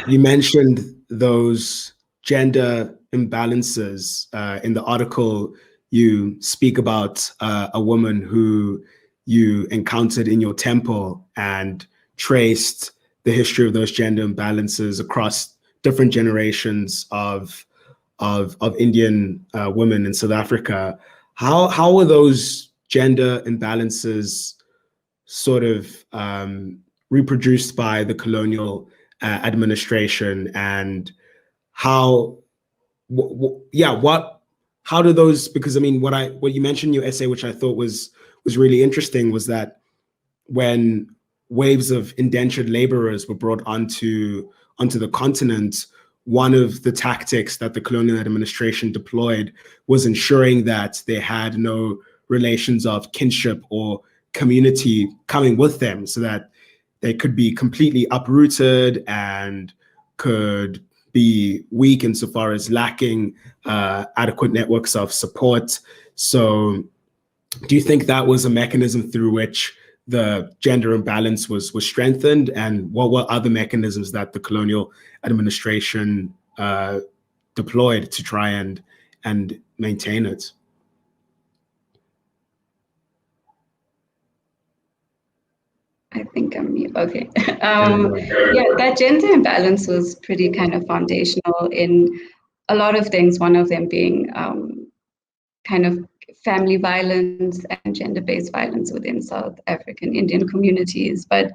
you mentioned those gender imbalances in the article. You speak about a woman who you encountered in your temple and traced the history of those gender imbalances across different generations of Indian women in South Africa. How were those gender imbalances sort of reproduced by the colonial administration, and how do those, because I mean, what you mentioned in your essay, which I thought was really interesting, was that when waves of indentured laborers were brought onto the continent, one of the tactics that the colonial administration deployed was ensuring that they had no relations of kinship or community coming with them, so that they could be completely uprooted and could be weak insofar as lacking adequate networks of support. So do you think that was a mechanism through which the gender imbalance was strengthened? And what were other mechanisms that the colonial administration deployed to try and maintain it? I think I'm mute. Okay. Yeah, that gender imbalance was pretty kind of foundational in a lot of things, one of them being kind of family violence and gender-based violence within South African Indian communities. But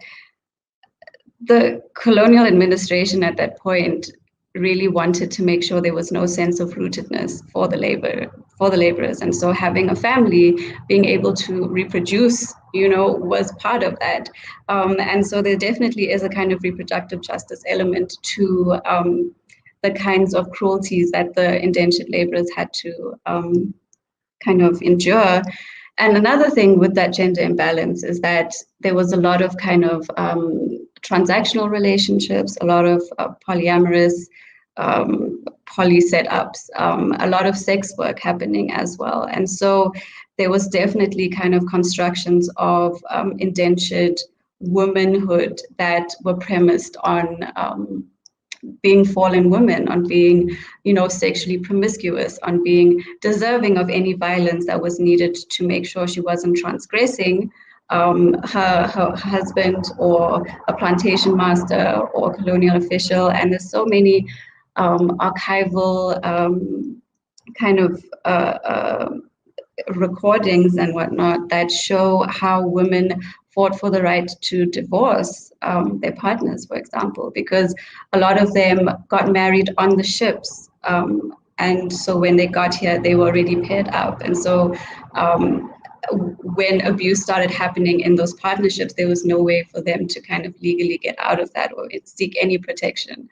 the colonial administration at that point really wanted to make sure there was no sense of rootedness for the laborers. And so having a family, being able to reproduce, was part of that. And so there definitely is a kind of reproductive justice element to the kinds of cruelties that the indentured laborers had to kind of endure. And another thing with that gender imbalance is that there was a lot of kind of transactional relationships, a lot of polyamorous, poly setups, a lot of sex work happening as well. And so there was definitely kind of constructions of indentured womanhood that were premised on being fallen women, on being, sexually promiscuous, on being deserving of any violence that was needed to make sure she wasn't transgressing her husband or a plantation master or colonial official. And there's so many archival kind of recordings and whatnot that show how women fought for the right to divorce their partners, for example, because a lot of them got married on the ships. And so when they got here, they were already paired up. And so when abuse started happening in those partnerships, there was no way for them to kind of legally get out of that or seek any protection.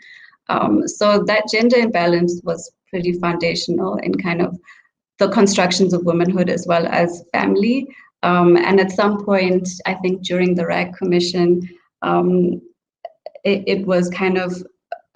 So that gender imbalance was pretty foundational in kind of the constructions of womanhood as well as family. And at some point, I think during the RAG Commission, it was kind of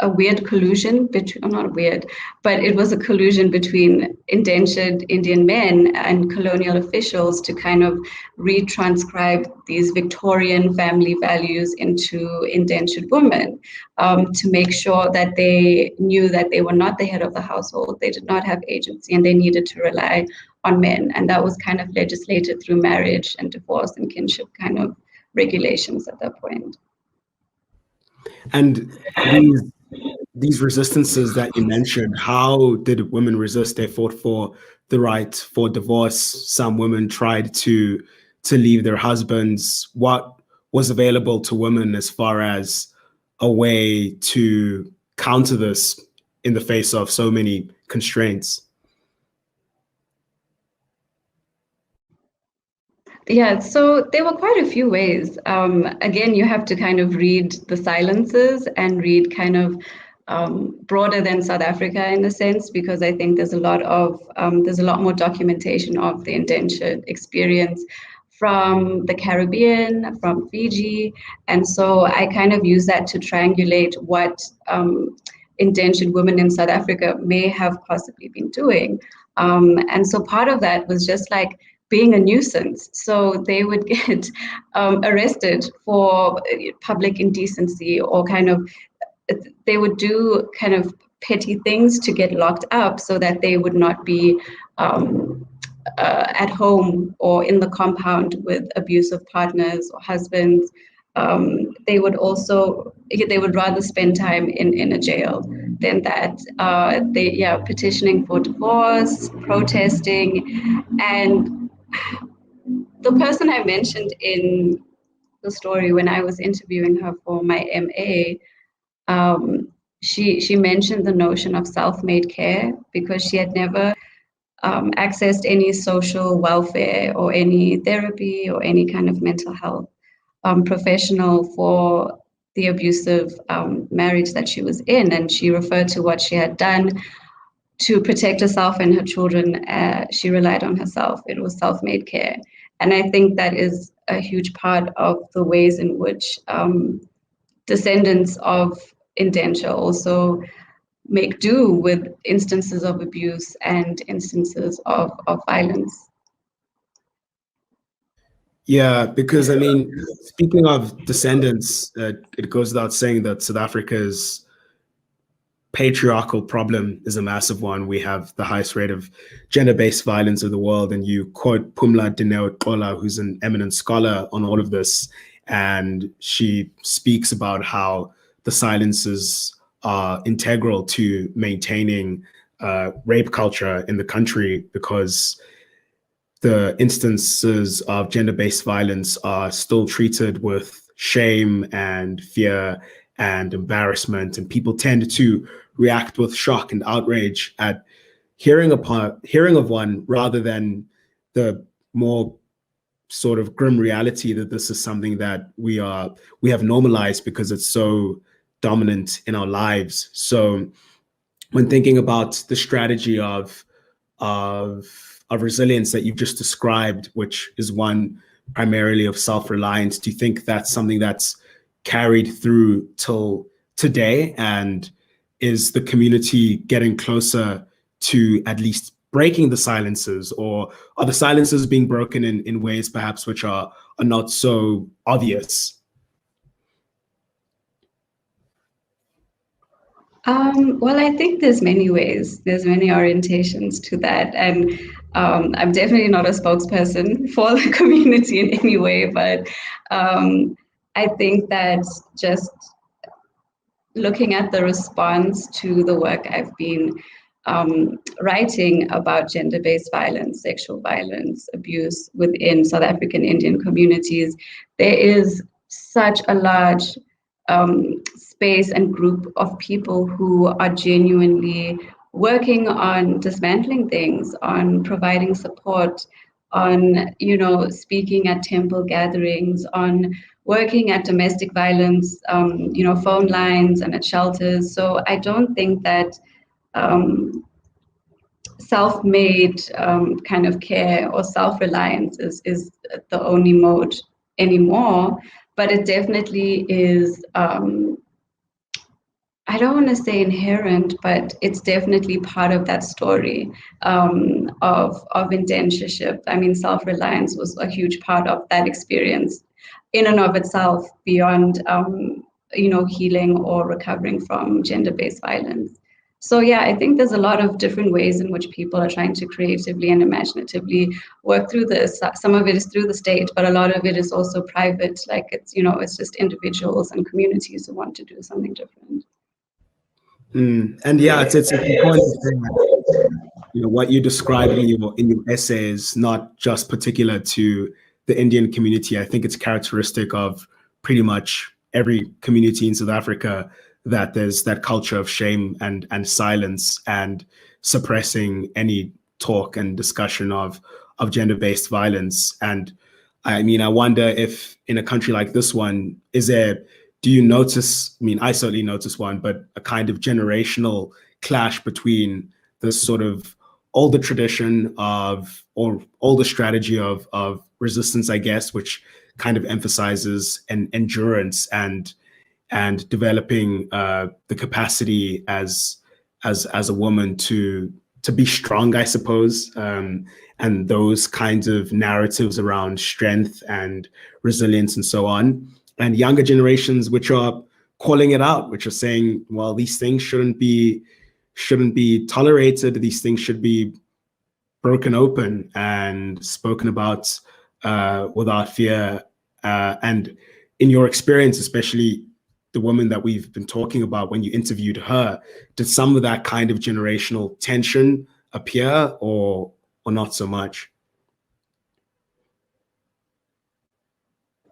a weird collusion between, not weird, but it was a collusion between indentured Indian men and colonial officials to kind of retranscribe these Victorian family values into indentured women, to make sure that they knew that they were not the head of the household, they did not have agency, and they needed to rely on men. And that was kind of legislated through marriage and divorce and kinship kind of regulations at that point. And these resistances that you mentioned, how did women resist? They fought for the right for divorce. Some women tried to leave their husbands. What was available to women as far as a way to counter this in the face of so many constraints? Yeah, so there were quite a few ways. Again, you have to kind of read the silences and read kind of broader than South Africa in a sense, because I think there's a lot more documentation of the indentured experience from the Caribbean, from Fiji. And so I kind of use that to triangulate what indentured women in South Africa may have possibly been doing. And so part of that was just like being a nuisance. So they would get arrested for public indecency or kind of they would do kind of petty things to get locked up so that they would not be at home or in the compound with abusive partners or husbands. They would rather spend time in a jail than that. Petitioning for divorce, protesting, and the person I mentioned in the story when I was interviewing her for my MA, she mentioned the notion of self-made care because she had never accessed any social welfare or any therapy or any kind of mental health professional for the abusive marriage that she was in. And she referred to what she had done to protect herself and her children. She relied on herself. It was self-made care. And I think that is a huge part of the ways in which descendants of indenture also make do with instances of abuse and instances of violence. Yeah, because I mean, speaking of descendants, it goes without saying that South Africa's patriarchal problem is a massive one. We have the highest rate of gender-based violence of the world, and you quote Pumla Dineo-Qola, who's an eminent scholar on all of this, and she speaks about how the silences are integral to maintaining rape culture in the country, because the instances of gender-based violence are still treated with shame and fear and embarrassment, and people tend to react with shock and outrage at hearing of one, rather than the more sort of grim reality that this is something that we have normalized because it's so dominant in our lives. So when thinking about the strategy of resilience that you've just described, which is one primarily of self-reliance, do you think that's something that's carried through till today? And is the community getting closer to at least breaking the silences, or are the silences being broken in ways perhaps which are not so obvious? Well, I think there's many ways, there's many orientations to that. And I'm definitely not a spokesperson for the community in any way, but I think that just looking at the response to the work I've been writing about gender-based violence, sexual violence, abuse within South African Indian communities, there is such a large space and group of people who are genuinely working on dismantling things, on providing support, on, speaking at temple gatherings, on working at domestic violence, phone lines and at shelters. So I don't think that self-made kind of care or self-reliance is the only mode anymore, but it definitely is, I don't want to say inherent, but it's definitely part of that story of indentureship. I mean, self-reliance was a huge part of that experience in and of itself, beyond healing or recovering from gender-based violence. So yeah, I think there's a lot of different ways in which people are trying to creatively and imaginatively work through this. Some of it is through the state, but a lot of it is also private. Like it's just individuals and communities who want to do something different. And yeah, it's important to say that, what you described in your essay is not just particular to the Indian community. I think it's characteristic of pretty much every community in South Africa, that there's that culture of shame and silence and suppressing any talk and discussion of gender-based violence. And I mean, I wonder if in a country like this one, do you notice, I mean, I certainly notice one, but a kind of generational clash between the sort of older tradition or older strategy of resistance, I guess, which kind of emphasizes endurance and developing the capacity as a woman to be strong, I suppose, and those kinds of narratives around strength and resilience and so on. And younger generations, which are calling it out, which are saying, well, these things shouldn't be tolerated. These things should be broken open and spoken about without fear. And in your experience, especially the woman that we've been talking about, when you interviewed her, did some of that kind of generational tension appear, or not so much?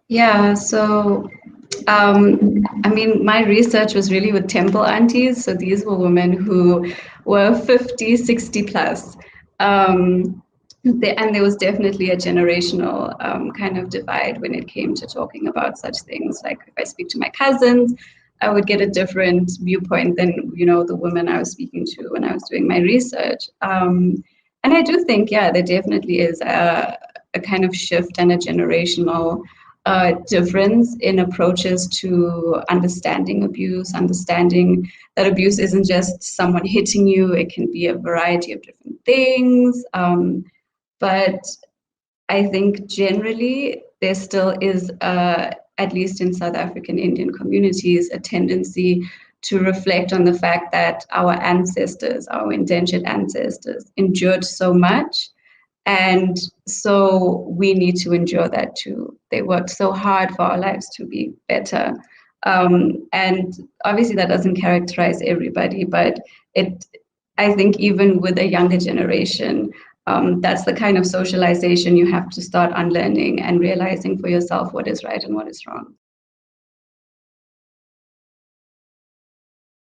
Yeah, so I mean, my research was really with temple aunties. So these were women who were 50, 60 plus. And there was definitely a generational kind of divide when it came to talking about such things. Like if I speak to my cousins, I would get a different viewpoint than, the women I was speaking to when I was doing my research. And I do think, yeah, there definitely is a kind of shift and a generational difference in approaches to understanding abuse, understanding that abuse isn't just someone hitting you, it can be a variety of different things. But I think generally there still is, at least in South African Indian communities, a tendency to reflect on the fact that our ancestors, our indentured ancestors, endured so much. And so we need to that too. They worked so hard for our lives to be better. And obviously that doesn't characterize everybody, but I think even with a younger generation, that's the kind of socialization you have to start unlearning and realizing for yourself what is right and what is wrong.